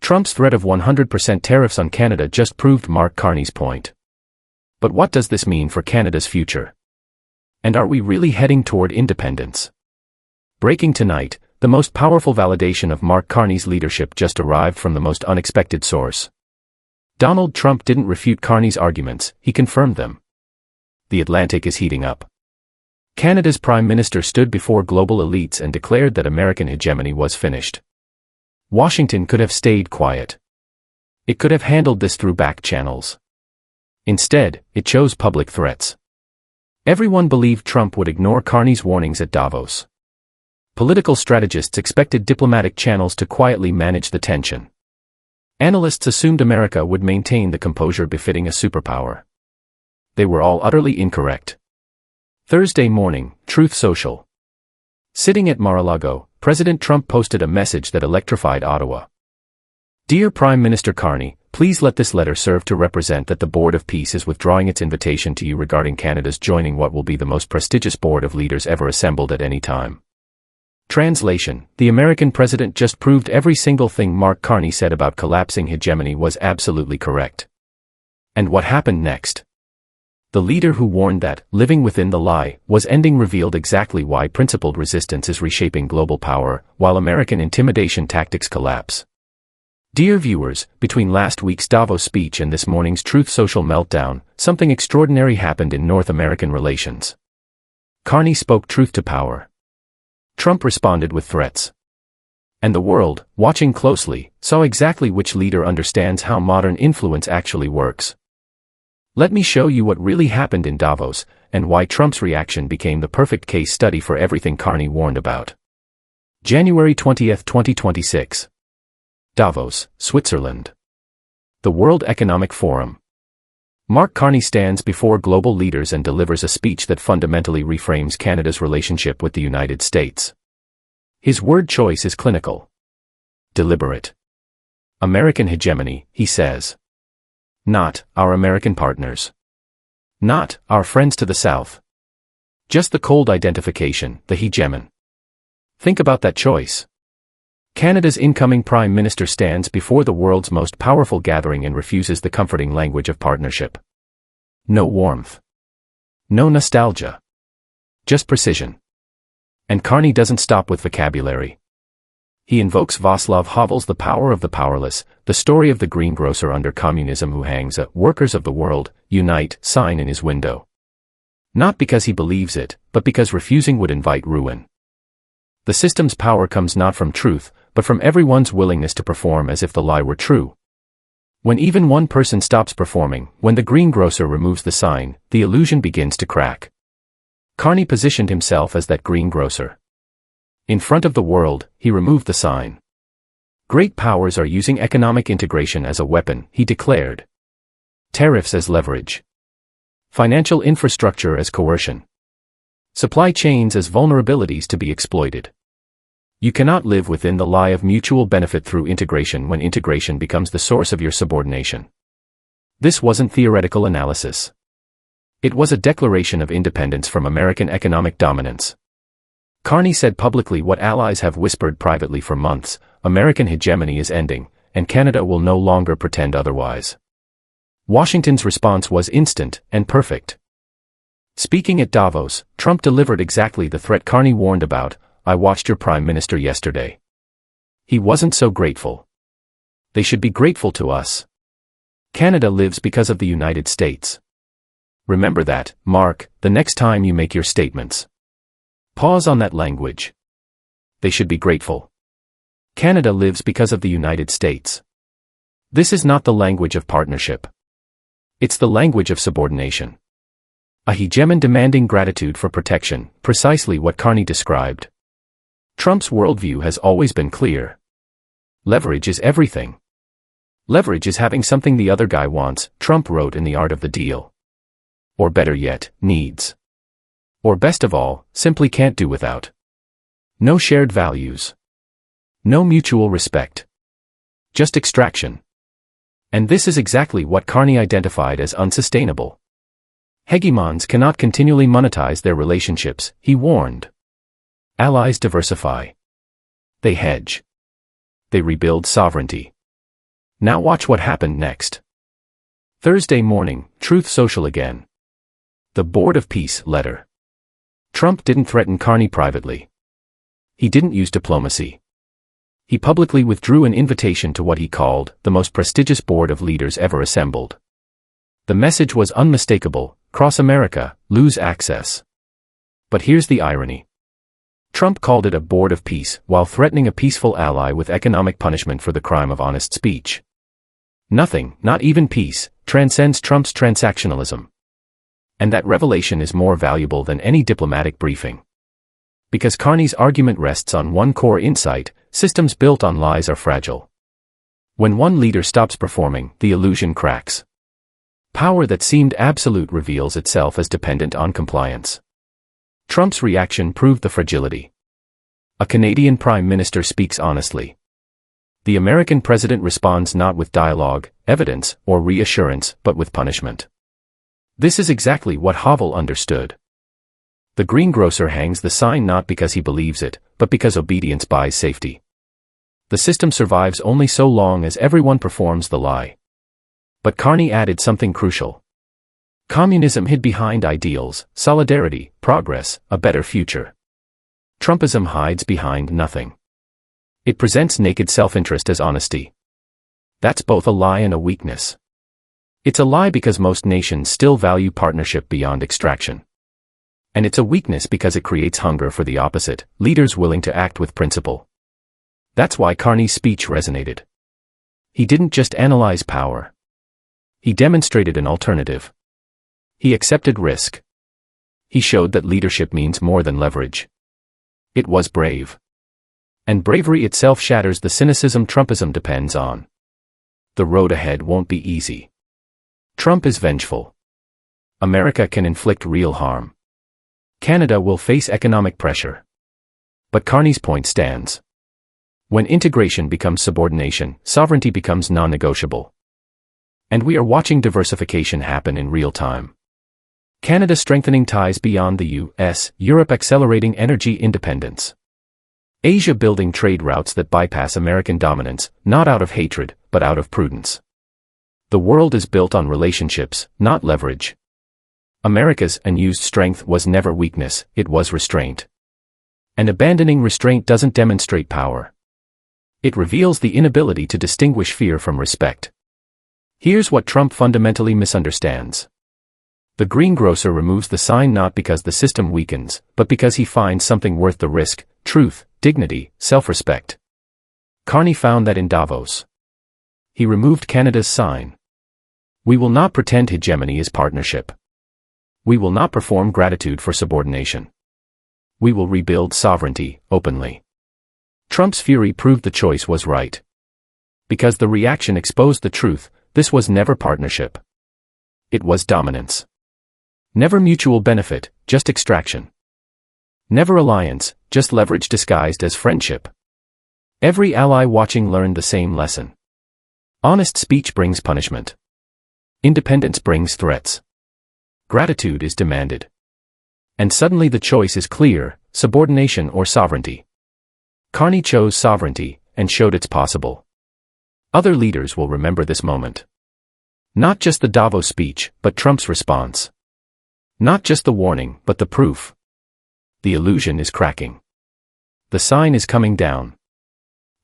Trump's threat of 100% tariffs on Canada just proved Mark Carney's point. But what does this mean for Canada's future? And are we really heading toward independence? Breaking tonight, the most powerful validation of Mark Carney's leadership just arrived from the most unexpected source. Donald Trump didn't refute Carney's arguments, he confirmed them. The Atlantic is heating up. Canada's Prime Minister stood before global elites and declared that American hegemony was finished. Washington could have stayed quiet. It could have handled this through back channels. Instead, it chose public threats. Everyone believed Trump would ignore Carney's warnings at Davos. Political strategists expected diplomatic channels to quietly manage the tension. Analysts assumed America would maintain the composure befitting a superpower. They were all utterly incorrect. Thursday morning, Truth Social. Sitting at Mar-a-Lago, President Trump posted a message that electrified Ottawa. Dear Prime Minister Carney, please let this letter serve to represent that the Board of Peace is withdrawing its invitation to you regarding Canada's joining what will be the most prestigious board of leaders ever assembled at any time. Translation: the American president just proved every single thing Mark Carney said about collapsing hegemony was absolutely correct. And what happened next? The leader who warned that living within the lie was ending revealed exactly why principled resistance is reshaping global power, while American intimidation tactics collapse. Dear viewers, between last week's Davos speech and this morning's Truth Social meltdown, something extraordinary happened in North American relations. Carney spoke truth to power. Trump responded with threats. And the world, watching closely, saw exactly which leader understands how modern influence actually works. Let me show you what really happened in Davos, and why Trump's reaction became the perfect case study for everything Carney warned about. January 20, 2026. Davos, Switzerland. The World Economic Forum. Mark Carney stands before global leaders and delivers a speech that fundamentally reframes Canada's relationship with the United States. His word choice is clinical. Deliberate. American hegemony, he says. Not our American partners. Not our friends to the south. Just the cold identification, the hegemon. Think about that choice. Canada's incoming Prime Minister stands before the world's most powerful gathering and refuses the comforting language of partnership. No warmth. No nostalgia. Just precision. And Carney doesn't stop with vocabulary. He invokes Vaclav Havel's The Power of the Powerless, the story of the greengrocer under communism who hangs a "Workers of the World, Unite" sign in his window. Not because he believes it, but because refusing would invite ruin. The system's power comes not from truth, but from everyone's willingness to perform as if the lie were true. When even one person stops performing, when the greengrocer removes the sign, the illusion begins to crack. Carney positioned himself as that greengrocer. In front of the world, he removed the sign. Great powers are using economic integration as a weapon, he declared. Tariffs as leverage. Financial infrastructure as coercion. Supply chains as vulnerabilities to be exploited. You cannot live within the lie of mutual benefit through integration when integration becomes the source of your subordination. This wasn't theoretical analysis. It was a declaration of independence from American economic dominance. Carney said publicly what allies have whispered privately for months: American hegemony is ending, and Canada will no longer pretend otherwise. Washington's response was instant and perfect. Speaking at Davos, Trump delivered exactly the threat Carney warned about: I watched your Prime Minister yesterday. He wasn't so grateful. They should be grateful to us. Canada lives because of the United States. Remember that, Mark, the next time you make your statements. Pause on that language. They should be grateful. Canada lives because of the United States. This is not the language of partnership. It's the language of subordination. A hegemon demanding gratitude for protection, precisely what Carney described. Trump's worldview has always been clear. Leverage is everything. Leverage is having something the other guy wants, Trump wrote in The Art of the Deal. Or better yet, needs. Or best of all, simply can't do without. No shared values. No mutual respect. Just extraction. And this is exactly what Carney identified as unsustainable. Hegemons cannot continually monetize their relationships, he warned. Allies diversify. They hedge. They rebuild sovereignty. Now watch what happened next. Thursday morning, Truth Social again. The Board of Peace letter. Trump didn't threaten Carney privately. He didn't use diplomacy. He publicly withdrew an invitation to what he called the most prestigious board of leaders ever assembled. The message was unmistakable: cross America, lose access. But here's the irony. Trump called it a board of peace while threatening a peaceful ally with economic punishment for the crime of honest speech. Nothing, not even peace, transcends Trump's transactionalism. And that revelation is more valuable than any diplomatic briefing. Because Carney's argument rests on one core insight: systems built on lies are fragile. When one leader stops performing, the illusion cracks. Power that seemed absolute reveals itself as dependent on compliance. Trump's reaction proved the fragility. A Canadian Prime Minister speaks honestly. The American president responds not with dialogue, evidence, or reassurance, but with punishment. This is exactly what Havel understood. The greengrocer hangs the sign not because he believes it, but because obedience buys safety. The system survives only so long as everyone performs the lie. But Carney added something crucial. Communism hid behind ideals, solidarity, progress, a better future. Trumpism hides behind nothing. It presents naked self-interest as honesty. That's both a lie and a weakness. It's a lie because most nations still value partnership beyond extraction. And it's a weakness because it creates hunger for the opposite, leaders willing to act with principle. That's why Carney's speech resonated. He didn't just analyze power. He demonstrated an alternative. He accepted risk. He showed that leadership means more than leverage. It was brave. And bravery itself shatters the cynicism Trumpism depends on. The road ahead won't be easy. Trump is vengeful. America can inflict real harm. Canada will face economic pressure. But Carney's point stands. When integration becomes subordination, sovereignty becomes non-negotiable. And we are watching diversification happen in real time. Canada strengthening ties beyond the US, Europe accelerating energy independence. Asia building trade routes that bypass American dominance, not out of hatred, but out of prudence. The world is built on relationships, not leverage. America's unused strength was never weakness, it was restraint. And abandoning restraint doesn't demonstrate power. It reveals the inability to distinguish fear from respect. Here's what Trump fundamentally misunderstands. The greengrocer removes the sign not because the system weakens, but because he finds something worth the risk: truth, dignity, self-respect. Carney found that in Davos. He removed Canada's sign. We will not pretend hegemony is partnership. We will not perform gratitude for subordination. We will rebuild sovereignty, openly. Trump's fury proved the choice was right. Because the reaction exposed the truth: this was never partnership. It was dominance. Never mutual benefit, just extraction. Never alliance, just leverage disguised as friendship. Every ally watching learned the same lesson. Honest speech brings punishment. Independence brings threats. Gratitude is demanded. And suddenly the choice is clear: subordination or sovereignty. Carney chose sovereignty, and showed it's possible. Other leaders will remember this moment. Not just the Davos speech, but Trump's response. Not just the warning, but the proof. The illusion is cracking. The sign is coming down.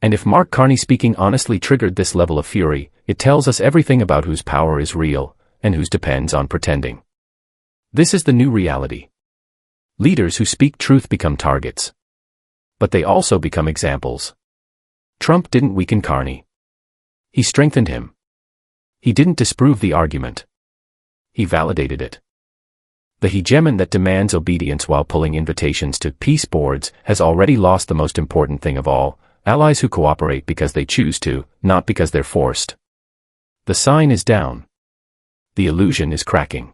And if Mark Carney speaking honestly triggered this level of fury, it tells us everything about whose power is real, and whose depends on pretending. This is the new reality. Leaders who speak truth become targets. But they also become examples. Trump didn't weaken Carney. He strengthened him. He didn't disprove the argument. He validated it. The hegemon that demands obedience while pulling invitations to peace boards has already lost the most important thing of all: allies who cooperate because they choose to, not because they're forced. The sign is down. The illusion is cracking.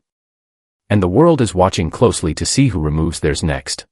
And the world is watching closely to see who removes theirs next.